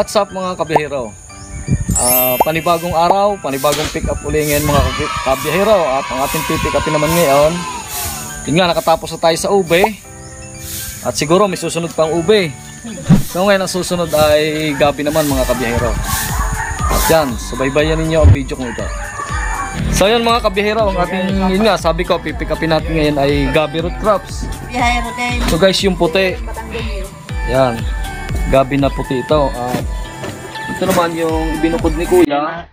What's up mga kabiyahero? Panibagong araw, panibagong pick up uli ngayon mga kabiyahero. At ang ating pick upin naman ngayon, yun nga, nakatapos na tayo sa ube. At siguro may susunod pang ube. So ngayon ang susunod ay gabi naman mga kabiyahero. At yan, subaybayan ninyo ang video kong ito. So yun mga kabiyahero, ang ating, yun nga, sabi ko, pipick upin natin ngayon ay gabi root crops. So guys, yung puti, yan, gabi na puti ito. At ito naman yung binukod ni Kuya.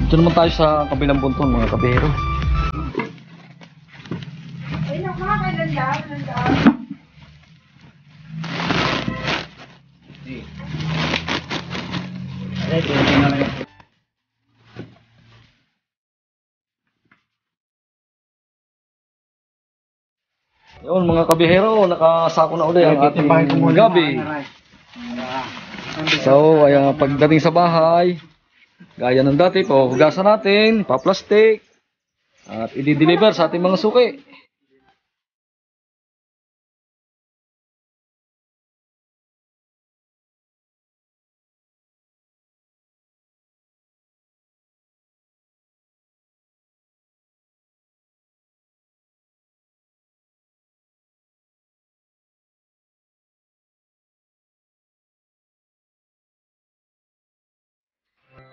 Ito naman tayo sa kabilang bunton mga kabiyahero. Yun mga kabiyahero, nakasako na ulit ang ating gabi. So, ayan, pagdating sa bahay, gaya ng dati, pahugasan natin, pa-plastic, at i-deliver sa ating mga suki.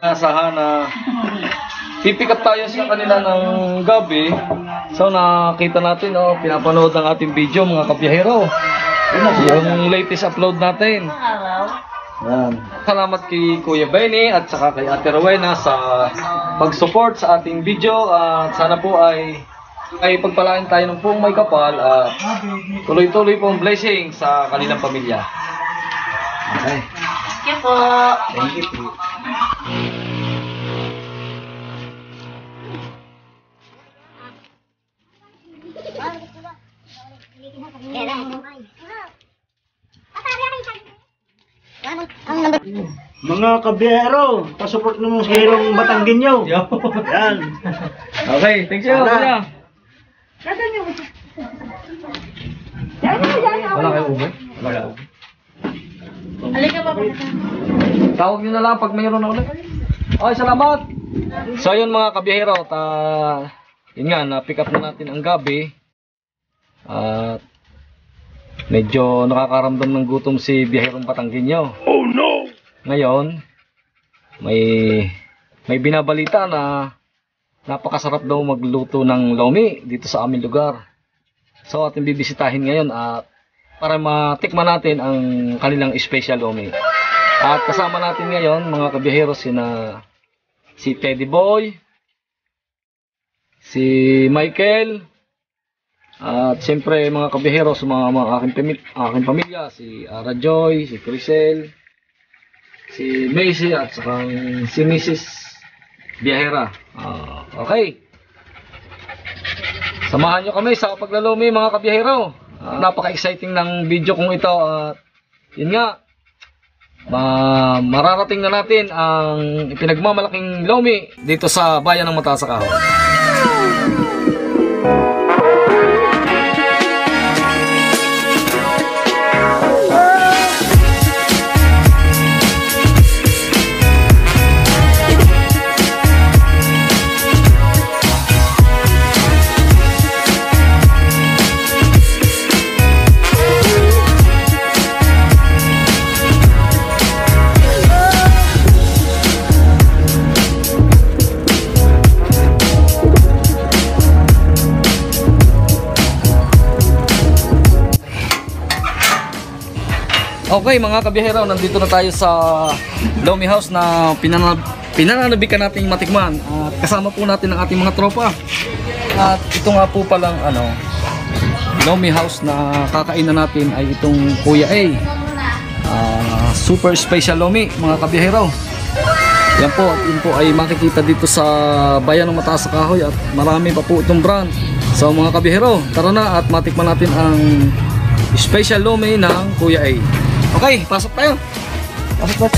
Asahan na pipick up tayo sa kanila ng gabi. So nakita natin, pinapanood ng ating video mga kabiyahero, yung latest upload natin. Yan. Salamat kay Kuya Benny at saka kay Ate Rowena sa pag-support sa ating video. At sana po ay pagpalain tayo ng buong may kapal at tuloy-tuloy pong blessing sa kanilang pamilya. Okay. Thank you po. Thank you po. Mga kabiyahero, pasupport naman sa Hirong Batanggenyo. Yan. Okay, thank you. Kuya. Wala kayo ube? Wala kayo ube? Halika pa. Tawag nyo na lang pag mayroon na ulit. Okay, salamat. So yun mga kabiyahero, yun nga, na-pick up na natin ang gabi. At medyo nakakaramdam ng gutom si Biyahirong Batanggenyo. Oh no! Ngayon, may binabalita na napakasarap daw magluto ng lomi dito sa aming lugar. So ating bibisitahin ngayon at para matikman natin ang kanilang special lomi. At kasama natin ngayon mga kabiyahero si Teddy Boy, si Michael, at siyempre mga kabiyahero sa mga aking pamilya, si Ara Joy, si Crisel, si Macy at saka si Mrs. Biyahera. Okay. Samahan nyo kami sa paglalumi mga kabiyahero. Napaka-exciting ng video kong ito at yun nga, mararating na natin ang ipinagmamalaking lomi dito sa bayan ng Mataas sa Kahoy. Okay mga kabiyahero, nandito na tayo sa Lomi House na pinananabikan nating matikman. At kasama po natin ang ating mga tropa. At ito nga po palang Lomi House na kakainan natin ay itong Kuya A. Super special lomi mga kabiyahero. Yan po, at yun po ay makikita dito sa bayan ng Mataas sa Kahoy at marami pa po itong brand. So mga kabihero, tara na at matikman natin ang special lomi ng Kuya A. Okay, pasok tayo. Pasok.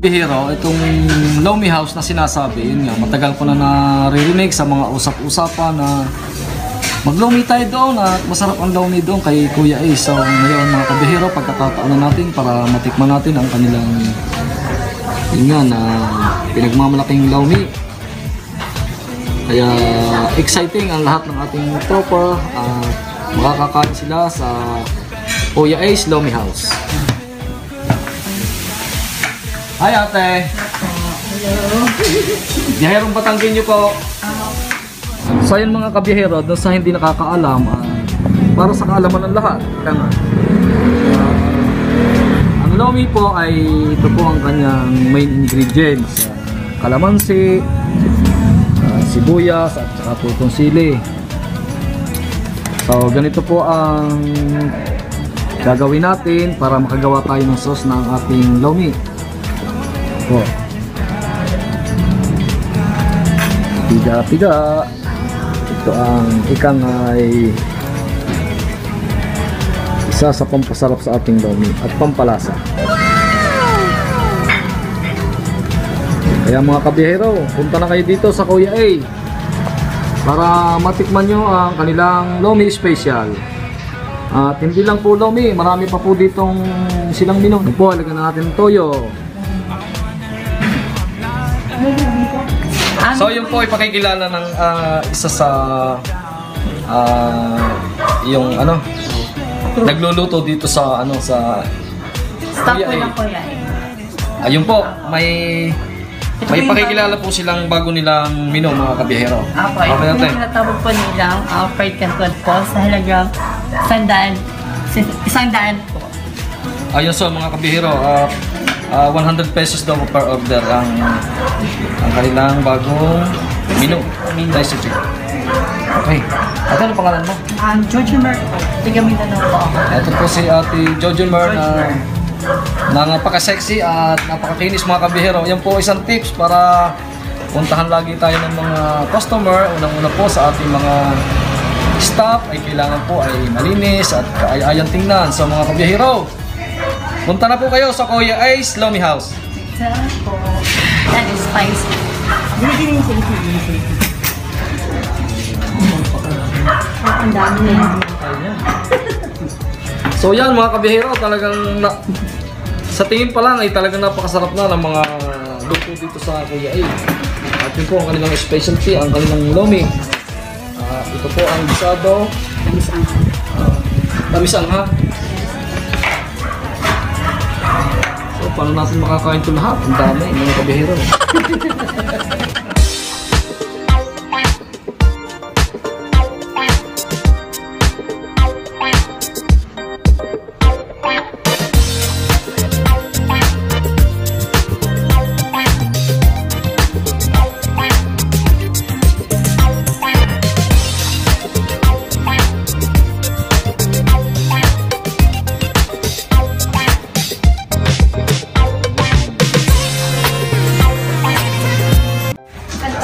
Bihiro, itong Lomi House na sinasabi, yun nga, matagal ko na naririnig sa mga usap-usapan na mag-lomi tayo doon at masarap ang lomi doon kay Kuya A. So ngayon mga kabihiro, pagkakataon na natin para matikman natin ang kanilang yun nga na pinagmamalaking lomi. Kaya exciting ang lahat ng ating tropa at makakakain sila sa Kuya A's Lomi House. Hi ate! Hello! Biyaherong Batanggin niyo po. So yun mga kabiyahero, doon sa hindi nakakaalam, para sa kaalaman ng lahat. Ang lomi po ay ito po ang kanyang main ingredients. Kalamansi, sibuyas at saka putong sili. So ganito po ang gagawin natin para makagawa tayo ng sauce ng ating lomi. Piga-piga. Ito ang ikang ay isa sa pampasarap sa ating lomi at pampalasa. Kaya mga kabiyahero, punta na kayo dito sa Kuya A para matikman nyo ang kanilang lomi special. At hindi lang po lomi, marami pa po ditong silang menu. Ito po, lagyan natin ng toyo. So yun po ipakikilala ng isa sa yung ano nagluluto dito sa ano sa Stop po lang po yan. Ayun po, may pakikilala po silang bago nilang menu mga kabiyahero. Apo, ito yung tinatawag po nilang fried canton po sa halagang 100 po. Ayun so mga kabiyahero, 100 pesos daw per order ang kanilang bagong menu. Nice to check. Okay. Ate, ano pangalan mo? Jojo Mer po. Tiga Mindanao po ako. Ito po si Ate Jojo Mer na napaka-sexy at napaka-kinis mga kabihero. Yan po isang tips para puntahan lagi tayo ng mga customer. Unang-una po sa ating mga staff ay kailangan po ay malinis at kaaya-ayang tingnan. So mga kabihero, punta na po kayo sa Kuya A's Lomi House. Po. That is spicy. Ang dami na yun. So yan mga kabihero, talagang sa tingin pa lang ay talagang napakasarap na ng mga luto dito sa Kuya A. At yun po ang kanilang specialty, ang kanilang lomi. Ito po ang bisado. Tamisang ha. So paano natin makakain ito lahat? Ang dami mga kabihero.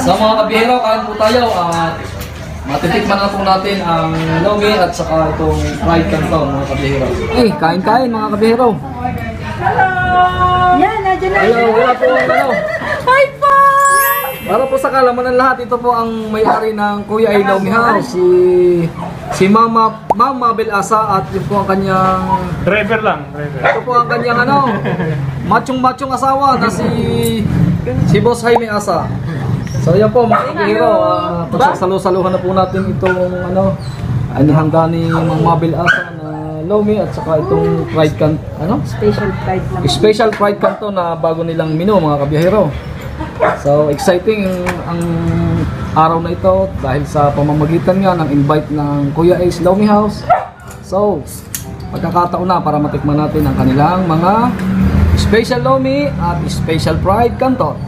So mga kabihero, kain po tayo at matitikman na po natin ang lomi at saka itong fried canton mga kabihero. Kain-kain mga kabihero. Hello! Yan, nandiyan na. Hello, wala po ang ano. Hi po! Para po sa kalaman ng lahat, ito po ang may-ari ng Kuya A Lomi House, si Mama Mabel Asa at yun po ang kanyang Driver lang, driver. ito po ang kanyang ano, machong-machong asawa na si Si Boss Jaime Asa. So yan po mga kabihero, pagsasalusaluhan na po natin itong inihanda ni Mang Mabel Asa na Lomi at saka itong fried special fried canton na bago nilang menu mga kabihero. So exciting ang araw na ito dahil sa pamamagitan nga ng invite ng Kuya Ace Lomi House. So pagkakataon na para matikman natin ang kanilang mga special Lomi at special fried canton.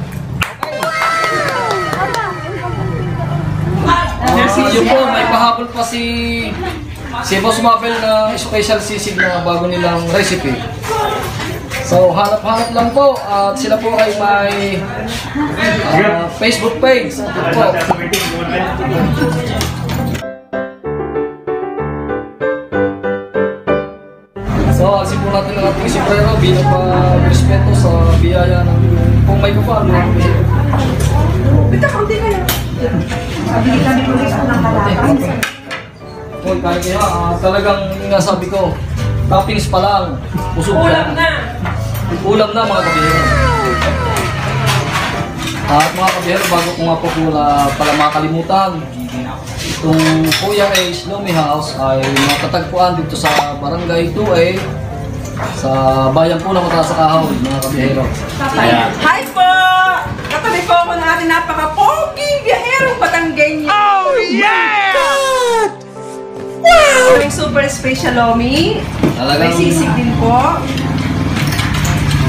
Yun po, may pahabol pa si Boss Mabel na special sisig na bago nilang recipe. So hanap-hanap lang po at sila po ay may Facebook page. Po. So alisin po natin ang ating sombrero bilang respeto sa biyaya ng kung may kapal. Hoy, kaya talagang nga sabi ko, toppings pa lang, busog Ulam na! Ulam na mga kabihero. At mga kabihero, bago ko nga po pala makalimutan, itong Kuya Ace Lomi House ay matatagpuan dito sa Barangay 2A sa bayan po ng Mataas sa Kahoy, mga kabihero. Hi po! Katabi po ako ng ating napaka-pogi biyaherong Batanggenyo. Oh yeah! God! Wow! Aming super special Lomi. May sisig din po.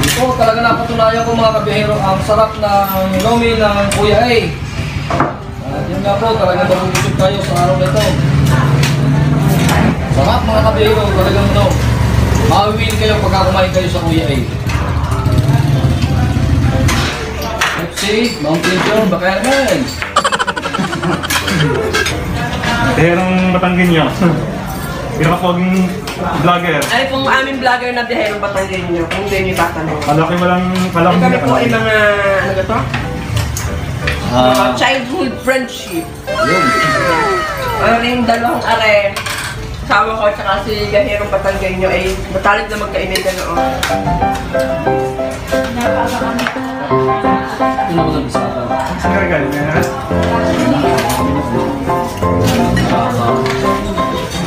Ito talaga napatunayan ko mga kabihero ang sarap ng Lomi ng Kuya A. At yun nga po, talaga mabubusog kayo sa araw na ito. Sarap mga kabihero, talagang mawiwin kayo pagka kumain kayo sa Kuya A. FC, Mountain Dew, baka naman. Herong Batanggenyo. Pinakapoging vlogger. Ay pong aming vlogger na biyaherong Batanggenyo. Kung hindi nyo tatanong. Kalaki Kami po ay mga, ano ba to? Childhood friendship. Yun. Ano rin dalawang are. Kasama ko at saka si biyaherong Batanggenyo ay matalit na magkaibigan noon. Ito na mga bisata. Sinagal niya.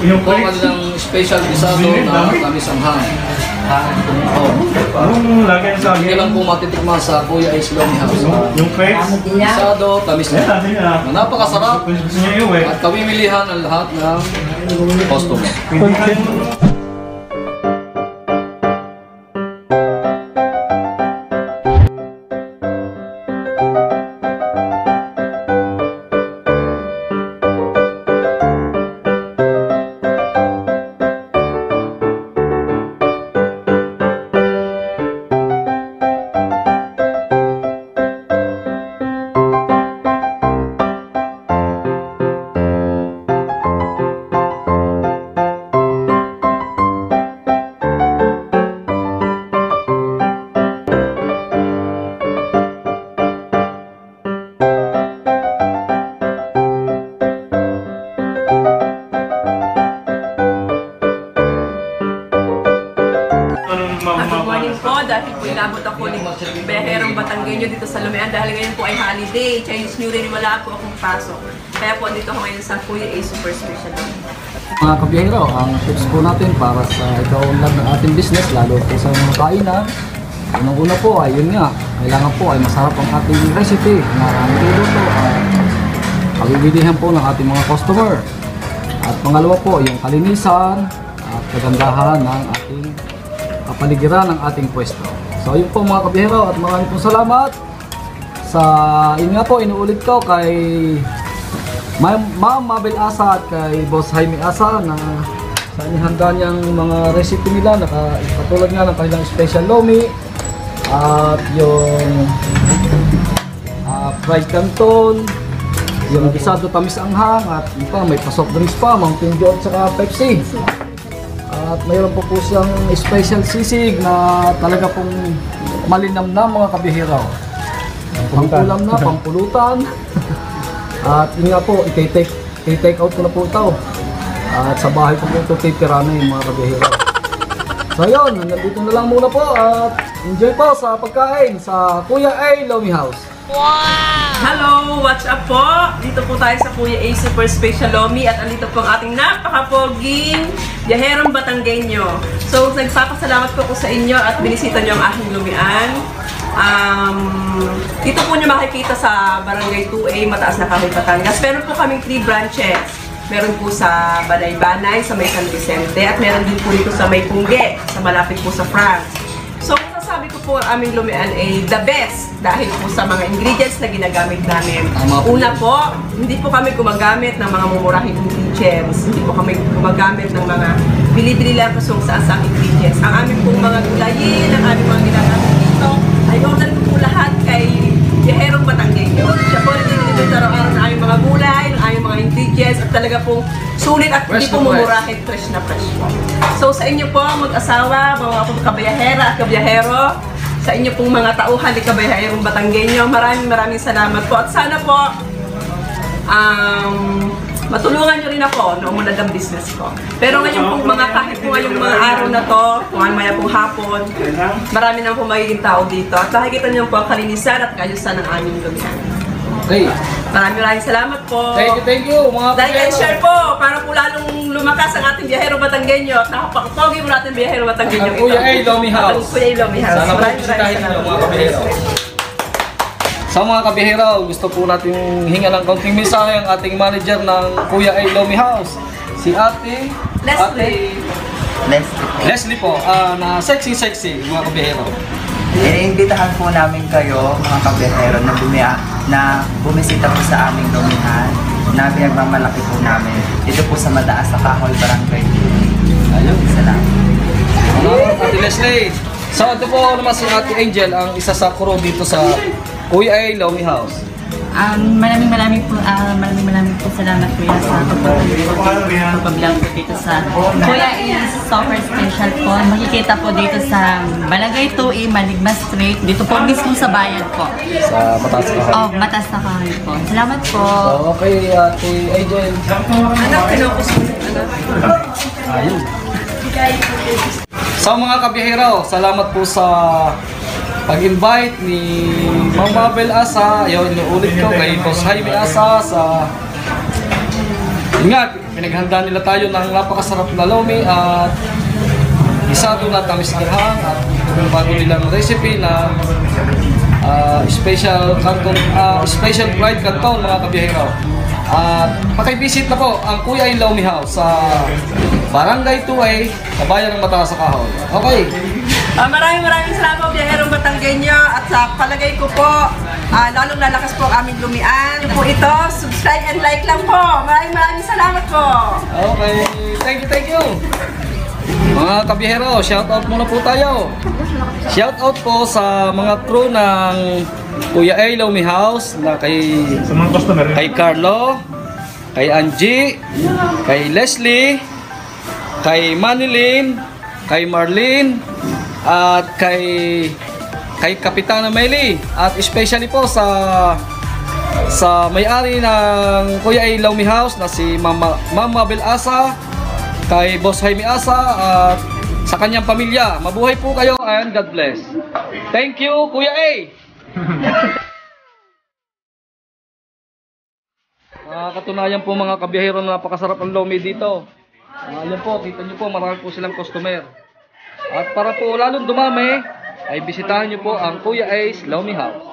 Yung Ito ang kanilang special bisado na tamis ang hang. Anong lagay sa Hindi lang po matitikman sa Kuya Ace Lomi House. Yung face? Bisado, tamis Eh, na. sabi niya. Napakasarap Gusto niya yung at kawimilihan ang lahat ng customer. Good morning po, dahil po inabot ako ni biyaherong Batanggenyo dito sa Lumian dahil ngayon po ay holiday, Chinese New Year, wala po akong pasok. Kaya po dito ako ngayon sa Kuya A Super Special. Mga kabiyahero, ang tips po natin para sa ikaw-unlad ng ating business, lalo po sa mga kainan. Unang-una po ay yun nga, kailangan po ay masarap ang ating recipe na niluluto at pabibilihan po ng ating mga customer. At pangalawa po, yung kalinisan at kagandahan ng ating kapaligiran ng ating pwesto. So yun po mga kabiyahero at maraming pong salamat sa yun nga po, inuulit ko kay Ma'am Mabel Asa at kay Boss Jaime Asa na sa inihanda niyang mga recipe nila, katulad nga ng kanilang special lomi at yung fried canton, yung bisado tamis anghang at yun pa, may pasok drinks pa, Mountain Dew at saka Pepsi. At mayroon po siyang special sisig na talaga pong malinamnam mga kabihero. Pang-ulam na, pang-pulutan. At yun nga po, i-take out ko na po ito. At sa bahay ko po ito titira na yung mga kabihero. So yun, hanggang dito na lang muna po at enjoy po sa pagkain sa Kuya A Lomi House. Hello! What's up po? Dito po tayo sa Kuya A Super Special Lomi at andito po ang ating napakapoging biyaherong Batanggenyo. So, nagpapasalamat po ko sa inyo at binisita nyo ang aking lumian. Dito po nyo makikita sa Barangay 2A, Mataas na Kahoy, Batangas. Meron po kaming 3 branches. Meron po sa Banay-Banay, sa may San Vicente, at meron din po dito sa may Pungge, sa malapit po sa France. So, masasabi ko po ang aming lumian ay the best dahil po sa mga ingredients na ginagamit namin. Una po, hindi po kami gumagamit ng mga mumurahing ingredients. Hindi po kami gumagamit ng mga bili-bili lang kung saan ingredients. Ang aming pong mga gulayin, ang aming mga ginagamit dito, ay order ko po lahat kay Biyaherong Batanggenyo. Siya po nagtitipid araw-araw na aming mga gulay, ng aming mga ingredients, at talaga pong sulit at hindi po mumurahin, fresh na fresh po. So sa inyo po, mag-asawa, mga kabiyahera at kabiyahero, sa inyo pong mga tauhan ni Kabiyaherong Batanggenyo, maraming salamat po. At sana po, matulungan nyo rin ako na umunad ang business ko. Pero ngayon pong kahit po ngayong mga araw na to, kung maya pong hapon, marami na po magiging tao dito. At nakikita nyo po ang kalinisan at kaayusan ng aming lumian. Okay. Maraming salamat po. Thank you mga Like and share po, para po lalong lumakas ang ating Biyaherong Batanggenyo at nakapagpogi mo natin Biyaherong Batanggenyo Ang Kuya A Lomi House. Ang Kuya A Lomi House. Sana po Maraming bisitahin niyo salamat. mga kabihero. Sa mga kabihero, gusto po natin hinga ng kaunting mensahe ang ating manager ng Kuya A Lomi House, si Ate Leslie po, na sexy mga kabihero. Iniimbitahan po namin kayo, mga kabihero, na bumisita po sa aming lumihan na pinagmamalaki po namin. Dito po sa Mataas na Kahoy, Barangay. Ayun. Salamat. Ate Leslie. So ito po naman si Ate Angel, ang isa sa crew dito sa Kuya A Lomi House. Maraming po salamat kuya sa pagpabilang po dito sa Kuya is super special po. Makikita po dito sa Balagay 2A, Maligma Street. Dito po mismo sa bayan po. Sa Mataas na Kahoy. Oh, Mataas na Kahoy po. Salamat po. So, okay, Ate Angel. Anak, kinukos mo. Ayun. Sa mga kabihero, salamat po sa pag-invite ni Ma'am Mabel Asa. Ayun, inuulit ko kay Boss Jaime Asa sa... Yun nga, pinaghanda nila tayo ng napakasarap na lomi at isado na tamis anghang at yung bago nilang recipe na special fried canton mga kabihero. At pakivisit na po ang Kuya A Lomi House sa Barangay 2A, Kabayan ng Mataas na Kahoy. Okay. Maraming salamat po Biyaherong Batanggenyo at sa palagay ko po, lalong lalakas po ang aming lumian. Po ito, subscribe and like lang po. Maraming salamat po. Okay, thank you. Mga kabihero, shoutout muna po tayo. Shoutout po sa mga crew ng Kuya A Lomi House na kay Carlo, kay Angie, kay Leslie, kay Manilyn, kay Marlene, at kay Kapitana Meli, at especially po sa may-ari ng Kuya A Lomi House na si Ma'am Mabel Asa, kay Boss Jaime Asa at sa kanyang pamilya. Mabuhay po kayo and God bless. Thank you, Kuya A. Katunayan po mga kabiyahero na napakasarap ang lomi dito. Ayan po, kita nyo po, marami po silang customer. At para po lalong dumami, ay bisitahan nyo po ang Kuya A's Lomi House.